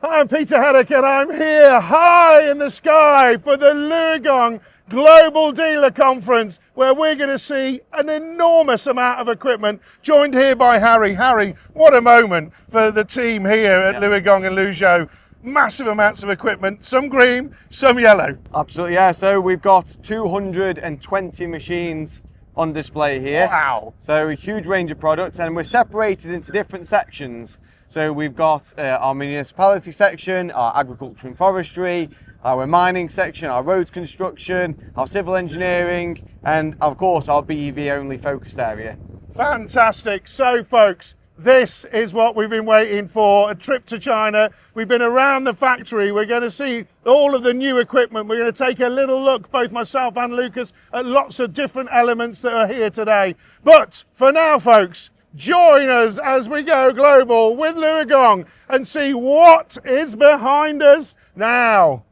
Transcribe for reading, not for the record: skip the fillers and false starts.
I'm Peter Haddock and I'm here high in the sky for the LiuGong Global Dealer Conference, where we're going to see an enormous amount of equipment, joined here by Harry. Harry, what a moment for the team here at LiuGong and LiuGong. Massive amounts of equipment, some green, some yellow. Absolutely, yeah. So we've got 220 machines on display here. Wow. So a huge range of products, and we're separated into different sections. So we've got our municipality section, our agriculture and forestry, our mining section, our roads construction, our civil engineering, and of course our BEV only focused area. Fantastic. So folks, this is what we've been waiting for, a trip to China. We've been around the factory. We're going to see all of the new equipment. We're going to take a little look, both myself and Lucas, at lots of different elements that are here today. But for now, folks, join us as we go global with LiuGong and see what is behind us now.